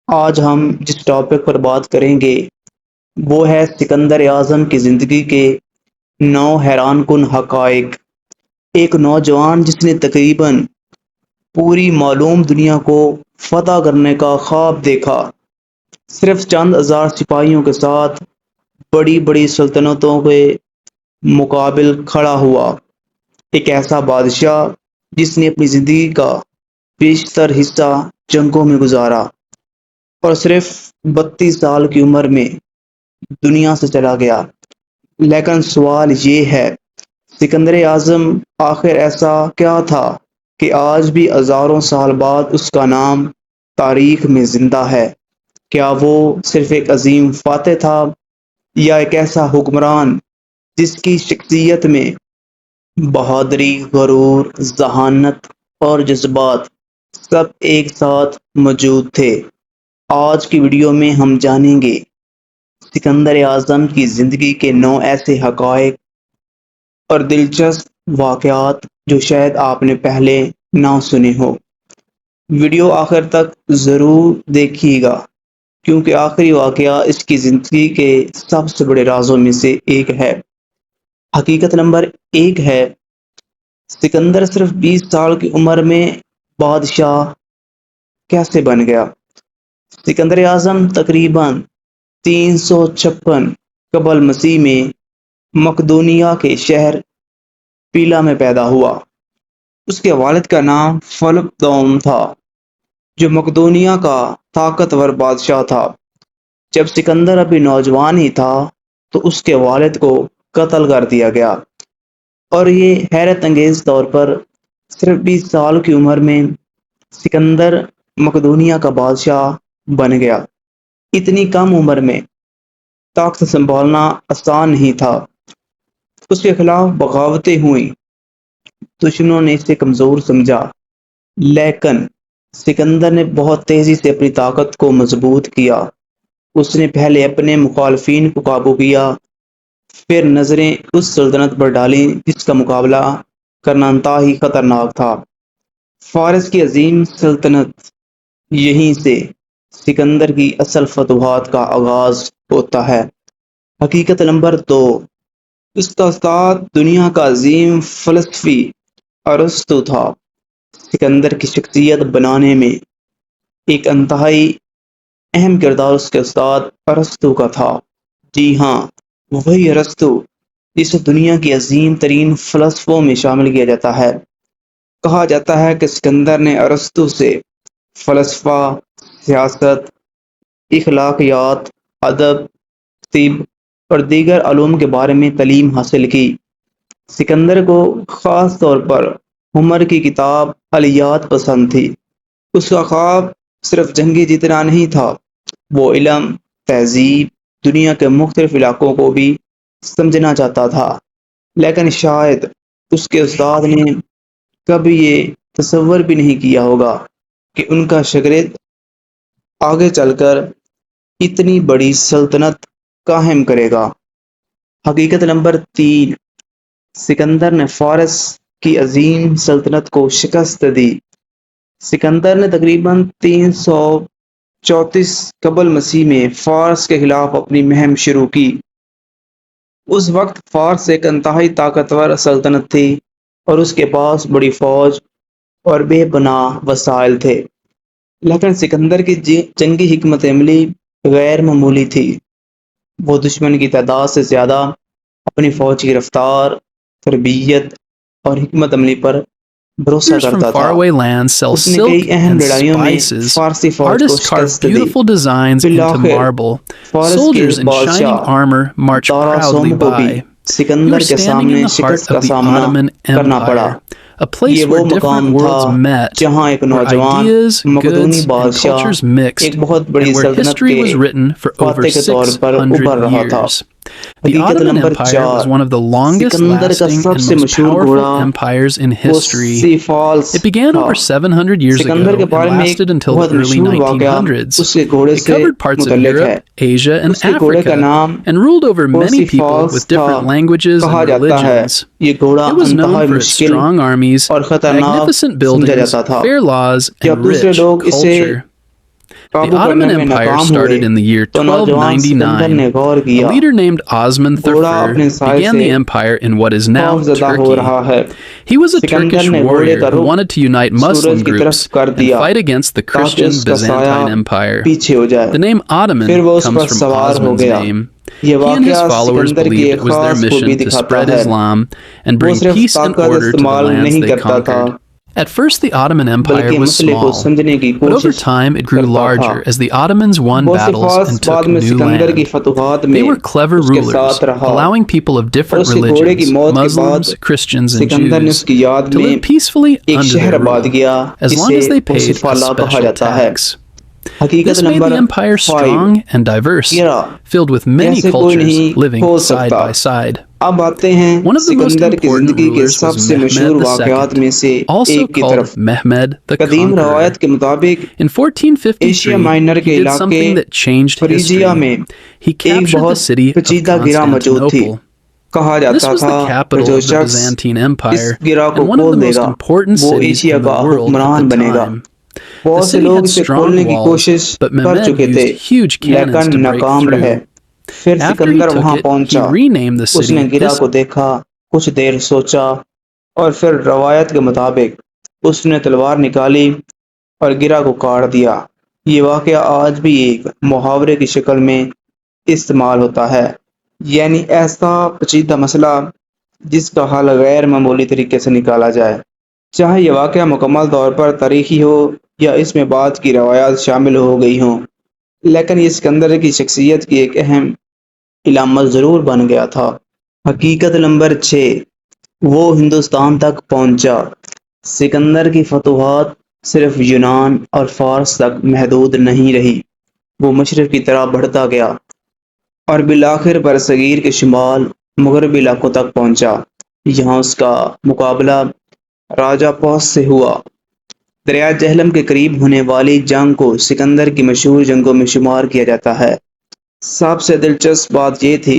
آج ہم جس ٹاپک پر بات کریں گے وہ ہے سکندر اعظم کی زندگی کے 9 حیران کن حقائق۔ ایک نوجوان جس نے تقریباً پوری معلوم دنیا کو فتح کرنے کا خواب دیکھا، صرف چند ہزار سپاہیوں کے ساتھ بڑی بڑی سلطنتوں کے مقابل کھڑا ہوا۔ ایک ایسا بادشاہ جس نے اپنی زندگی کا بیشتر حصہ جنگوں میں گزارا اور صرف 32 سال کی عمر میں دنیا سے چلا گیا۔ لیکن سوال یہ ہے، سکندر اعظم آخر ایسا کیا تھا کہ آج بھی ہزاروں سال بعد اس کا نام تاریخ میں زندہ ہے؟ کیا وہ صرف ایک عظیم فاتح تھا، یا ایک ایسا حکمران جس کی شخصیت میں بہادری، غرور، ذہانت اور جذبات سب ایک ساتھ موجود تھے؟ آج کی ویڈیو میں ہم جانیں گے سکندر اعظم کی زندگی کے 9 ایسے حقائق اور دلچسپ واقعات جو شاید آپ نے پہلے نہ سنے ہو۔ ویڈیو آخر تک ضرور دیکھیے گا، کیونکہ آخری واقعہ اس کی زندگی کے سب سے بڑے رازوں میں سے ایک ہے۔ حقیقت نمبر 1 ہے، سکندر صرف 20 سال کی عمر میں بادشاہ کیسے بن گیا؟ سکندر اعظم تقریباً 356 قبل مسیح میں مقدونیہ کے شہر پیلا میں پیدا ہوا۔ اس کے والد کا نام فلپ دوم تھا، جو مقدونیہ کا طاقتور بادشاہ تھا۔ جب سکندر ابھی نوجوان ہی تھا تو اس کے والد کو قتل کر دیا گیا، اور یہ حیرت انگیز طور پر صرف 20 سال کی عمر میں سکندر مقدونیہ کا بادشاہ بن گیا۔ اتنی کم عمر میں طاقت سنبھالنا آسان نہیں تھا۔ اس کے خلاف بغاوتیں ہوئیں، دشمنوں نے اسے کمزور سمجھا، لیکن سکندر نے بہت تیزی سے اپنی طاقت کو مضبوط کیا۔ اس نے پہلے اپنے مخالفین کو قابو کیا، پھر نظریں اس سلطنت پر ڈالیں جس کا مقابلہ کرنا انتہائی خطرناک تھا، فارس کی عظیم سلطنت۔ یہیں سے سکندر کی اصل فتوحات کا آغاز ہوتا ہے۔ حقیقت نمبر 2، اس کا استاد دنیا کا عظیم فلسفی ارسطو تھا۔ سکندر کی شخصیت بنانے میں ایک انتہائی اہم کردار اس کے استاد ارسطو کا تھا۔ جی ہاں، وہی ارسطو جسے دنیا کی عظیم ترین فلسفوں میں شامل کیا جاتا ہے۔ کہا جاتا ہے کہ سکندر نے ارسطو سے فلسفہ، سیاست، اخلاقیات، ادب، طب اور دیگر علوم کے بارے میں تعلیم حاصل کی۔ سکندر کو خاص طور پر عمر کی کتاب الیات پسند تھی۔ اس کا خواب صرف جنگی جیتنا نہیں تھا، وہ علم، تہذیب، دنیا کے مختلف علاقوں کو بھی سمجھنا چاہتا تھا۔ لیکن شاید اس کے استاد نے کبھی یہ تصور بھی نہیں کیا ہوگا کہ ان کا شاگرد آگے چل کر اتنی بڑی سلطنت قائم کرے گا۔ حقیقت نمبر 3، سکندر نے فارس کی عظیم سلطنت کو شکست دی۔ سکندر نے تقریباً 334 قبل مسیح میں فارس کے خلاف اپنی مہم شروع کی۔ اس وقت فارس ایک انتہائی طاقتور سلطنت تھی اور اس کے پاس بڑی فوج اور بے پناہ وسائل تھے، لیکن سکندر کی جنگی حکمت عملی غیر معمولی تھی۔ وہ دشمن کی تعداد سے زیادہ اپنی فوج کی رفتار، تربیت اور حکمت عملی پر بھروسہ Traders from کرتا تھا۔ faraway lands sell اس نے silk کئی اہم and لڑائیوں میں spices. فارسی فوج کو Artists carve شکست دی۔ beautiful designs into بالآخر marble. فارس کے Soldiers in shining بادشاہ armor march دارا proudly سوم کو بھی by. You سکندر are کے standing in سامنے the heart شکست کا of the سامنا Ottoman کرنا پڑا۔ Empire, a place یہ وہ where different مقام تھا worlds met, جہاں ایک where نوجوان ideas, مقدونی goods, and بادشاہ cultures mixed, ایک بہت بڑی and where سلطنت history کے was written for over فاتح کے طور پر 600 ابھر رہا تھا۔ years. The حقیقت Ottoman number Empire 4، was one of the longest Sikandar کا lasting سب and سے most مشہور powerful گھوڑا empires in history. پرسیفالس It began تھا۔ over 700 years سکندر ago کے and بارے میں ایک lasted until بہت the early مشہور واقعہ 1900s. اس کے گھوڑے It سے covered parts of متعلق ہے۔ Europe, Asia, and اس کے گھوڑے کا Africa, نام and ruled over many people پرسیفالس with تھا۔ different languages کہا and جاتا ہے religions. یہ گھوڑا It was known انتہائی for its مشکل strong armies, اور خطرناک magnificent سمجھا buildings, جاتا تھا۔ fair laws, جب and دوسرے rich لوگ اسے culture. The قابو کرنے Ottoman میں Empire ناکام ہوئے started in the year تو نوجوان سکندر نے 1299. غور A کیا leader named Osman گھوڑا اپنے III سائے began سے the empire in what is now خوف زدہ ہو Turkey. رہا ہے He was a Sikandar Turkish نے گھوڑے warrior کا who Rukh wanted to unite Muslim سورج کی طرف groups کر and دیا fight against the تاکہ Christian اس کا Byzantine سایہ Empire. پیچھے ہو جائے The name پھر Ottoman وہ اس پر comes from سوار ہو Osman's گیا name. یہ He and his واقعہ followers سکندر کی believed ایک it was their خاص خوبی mission to دکھاتا spread ہے Islam and وہ bring صرف peace and طاقت order to the استعمال lands نہیں they کرتا تھا conquered. At first, the Ottoman Empire بلکہ was مسئلے کو small, سمجھنے کی but over کوشش time it grew کرتا تھا larger as the Ottomans won battles and بوسیفاس took بعد میں new سکندر کی land. فتوحات They میں were clever اس کے rulers, ساتھ رہا allowing people of اور different اس کے گھوڑے کی religions, موت کے بعد Muslims, Christians, and سکندر نے اس Jews, کی یاد to میں live peacefully ایک under شہر their آباد rule, کیا as long جسے as they paid a بوسیفالا کہا special جاتا ہے tax. حقیقت This made number the empire 5 strong and diverse, گرا filled with many جیسے کوئی cultures نہیں living کھول side سکتا by side. اب آتے ہیں One of the most Sikandar کی important زندگی کے rulers سب was سے مشہور Mehmed واقعات II, میں سے also ایک کی called طرف Mehmed the قدیم Conqueror. روایت کے مطابق In ایشیا 1453, مائنر he کے did علاقے something that changed فریجیا history. میں He ایک captured the بہت city of پیچیدہ گرہ موجود تھی Constantinople. کہا This جاتا was تھا the کہ capital جو of the شخص Byzantine اس Empire گرہ کو and one of the کھول دے most گا important وہ cities ایشیا in the کا world at حکمران the بنے گا time. The بہت سے city لوگ had اسے strong کھولنے کی walls, کوشش but کر Mehmed چکے تھے used huge cannons لیکن to break ناکام رہے through. پھر After he سکندر took وہاں it, he پہنچا renamed the اس نے city گرہ کو دیکھا کچھ دیر سوچا اور پھر روایت کے مطابق اس نے تلوار نکالی اور گرہ کو کاٹ دیا یہ واقعہ آج بھی ایک محاورے کی شکل میں استعمال ہوتا ہے یعنی ایسا پیچیدہ مسئلہ جس کا حل غیر معمولی طریقے سے نکالا جائے چاہے یہ واقعہ مکمل طور پر تاریخی ہو یا اس میں بعد کی روایات شامل ہو گئی ہوں لیکن یہ سکندر کی شخصیت کی ایک اہم علامت ضرور بن گیا تھا حقیقت نمبر 6 وہ ہندوستان تک پہنچا سکندر کی فتوحات صرف یونان اور فارس تک محدود نہیں رہی وہ مشرق کی طرف بڑھتا گیا اور بالآخر برصغیر کے شمال مغربی علاقوں تک پہنچا یہاں اس کا مقابلہ راجہ پوس سے ہوا دریا جہلم کے قریب ہونے والی جنگ کو سکندر کی مشہور جنگوں میں شمار کیا جاتا ہے سب سے دلچسپ بات یہ تھی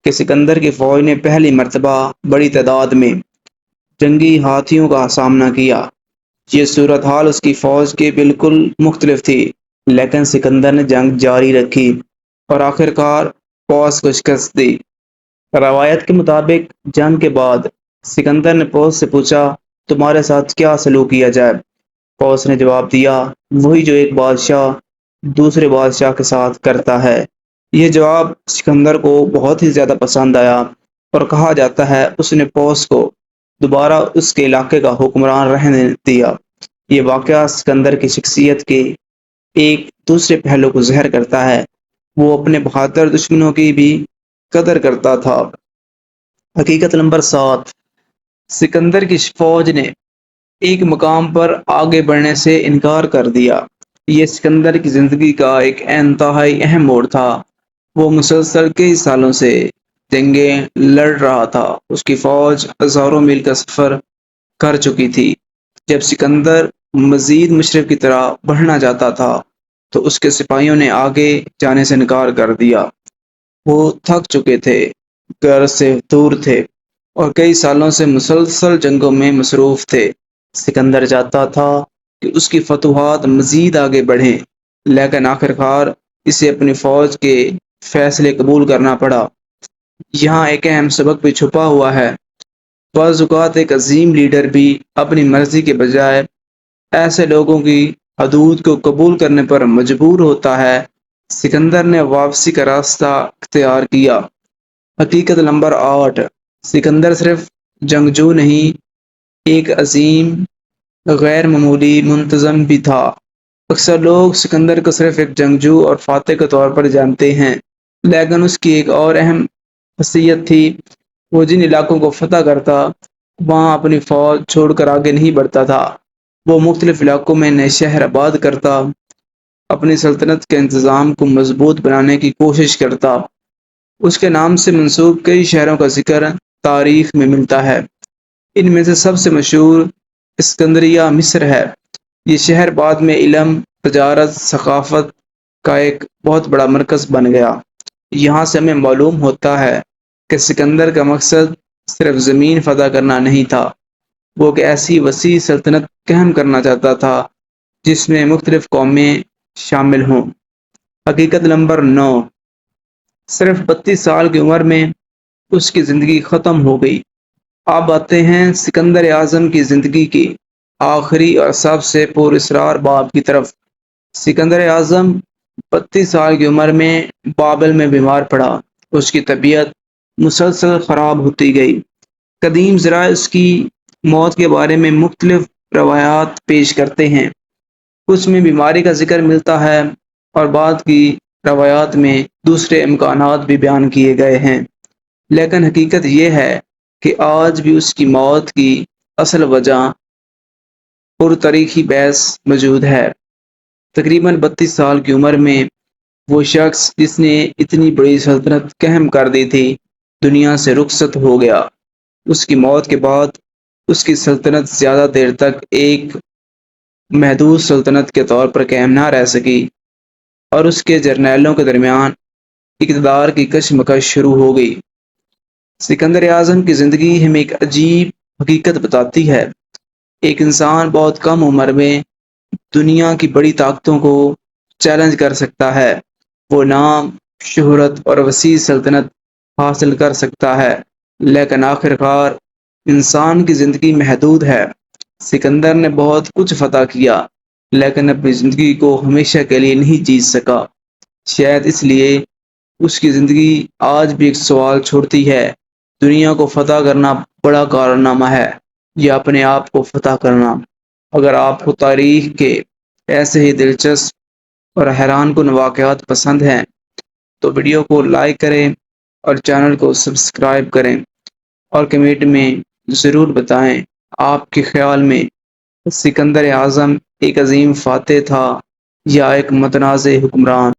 کہ سکندر کی فوج نے پہلی مرتبہ بڑی تعداد میں جنگی ہاتھیوں کا سامنا کیا یہ صورتحال اس کی فوج کے بالکل مختلف تھی لیکن سکندر نے جنگ جاری رکھی اور آخرکار پوس کو شکست دی روایت کے مطابق جنگ کے بعد سکندر نے پوس سے پوچھا تمہارے ساتھ کیا سلوک کیا جائے پوس نے جواب دیا وہی جو ایک بادشاہ دوسرے بادشاہ کے ساتھ کرتا ہے یہ جواب سکندر کو بہت ہی زیادہ پسند آیا اور کہا جاتا ہے اس نے پوس کو دوبارہ اس کے علاقے کا حکمران رہنے دیا یہ واقعہ سکندر کی شخصیت کے ایک دوسرے پہلو کو ظاہر کرتا ہے وہ اپنے بہادر دشمنوں کی بھی قدر کرتا تھا حقیقت نمبر 7 سکندر کی فوج نے ایک مقام پر آگے بڑھنے سے انکار کر دیا یہ سکندر کی زندگی کا ایک انتہائی اہم موڑ تھا وہ مسلسل کئی سالوں سے جنگیں لڑ رہا تھا اس کی فوج ہزاروں میل کا سفر کر چکی تھی جب سکندر مزید مشرق کی طرح بڑھنا چاہتا تھا تو اس کے سپاہیوں نے آگے جانے سے انکار کر دیا وہ تھک چکے تھے گھر سے دور تھے اور کئی سالوں سے مسلسل جنگوں میں مصروف تھے سکندر چاہتا تھا کہ اس کی فتوحات مزید آگے بڑھیں لیکن آخرکار اسے اپنی فوج کے فیصلے قبول کرنا پڑا یہاں ایک اہم سبق بھی چھپا ہوا ہے بعض اوقات ایک عظیم لیڈر بھی اپنی مرضی کے بجائے ایسے لوگوں کی حدود کو قبول کرنے پر مجبور ہوتا ہے سکندر نے واپسی کا راستہ اختیار کیا حقیقت نمبر 8 سکندر صرف جنگجو نہیں ایک عظیم غیر معمولی منتظم بھی تھا اکثر لوگ سکندر کو صرف ایک جنگجو اور فاتح کے طور پر جانتے ہیں لیکن اس کی ایک اور اہم خاصیت تھی وہ جن علاقوں کو فتح کرتا وہاں اپنی فوج چھوڑ کر آگے نہیں بڑھتا تھا وہ مختلف علاقوں میں نئے شہر آباد کرتا اپنی سلطنت کے انتظام کو مضبوط بنانے کی کوشش کرتا اس کے نام سے منسوب کئی شہروں کا ذکر تاریخ میں ملتا ہے ان میں سے سب سے مشہور اسکندریہ مصر ہے یہ شہر بعد میں علم تجارت ثقافت کا ایک بہت بڑا مرکز بن گیا یہاں سے ہمیں معلوم ہوتا ہے کہ سکندر کا مقصد صرف زمین فتح کرنا نہیں تھا وہ ایک ایسی وسیع سلطنت قائم کرنا چاہتا تھا جس میں مختلف قومیں شامل ہوں۔ حقیقت نمبر 9، صرف 32 سال کی عمر میں اس کی زندگی ختم ہو گئی۔ اب آتے ہیں سکندر اعظم کی زندگی کے آخری اور سب سے پراسرار باب کی طرف۔ سکندر اعظم 32 سال کی عمر میں بابل میں بیمار پڑا۔ اس کی طبیعت مسلسل خراب ہوتی گئی۔ قدیم ذرائع اس کی موت کے بارے میں مختلف روایات پیش کرتے ہیں۔ اس میں بیماری کا ذکر ملتا ہے اور بعد کی روایات میں دوسرے امکانات بھی بیان کیے گئے ہیں، لیکن حقیقت یہ ہے کہ آج بھی اس کی موت کی اصل وجہ پرتاریخی بحث موجود ہے۔ تقریباً 32 سال کی عمر میں وہ شخص جس نے اتنی بڑی سلطنت قائم کر دی تھی دنیا سے رخصت ہو گیا۔ اس کی موت کے بعد اس کی سلطنت زیادہ دیر تک ایک محدود سلطنت کے طور پر قائم نہ رہ سکی اور اس کے جرنیلوں کے درمیان اقتدار کی کشمکش شروع ہو گئی۔ سکندر اعظم کی زندگی ہمیں ایک عجیب حقیقت بتاتی ہے۔ ایک انسان بہت کم عمر میں دنیا کی بڑی طاقتوں کو چیلنج کر سکتا ہے، وہ نام، شہرت اور وسیع سلطنت حاصل کر سکتا ہے، لیکن آخرکار انسان کی زندگی محدود ہے۔ سکندر نے بہت کچھ فتح کیا لیکن اپنی زندگی کو ہمیشہ کے لیے نہیں جیت سکا۔ شاید اس لیے اس کی زندگی آج بھی ایک سوال چھوڑتی ہے، دنیا کو فتح کرنا بڑا کارنامہ ہے یا اپنے آپ کو فتح کرنا؟ اگر آپ کو تاریخ کے ایسے ہی دلچسپ اور حیران کن واقعات پسند ہیں تو ویڈیو کو لائک کریں اور چینل کو سبسکرائب کریں، اور کمنٹ میں ضرور بتائیں آپ کے خیال میں سکندر اعظم ایک عظیم فاتح تھا یا ایک متنازع حکمران۔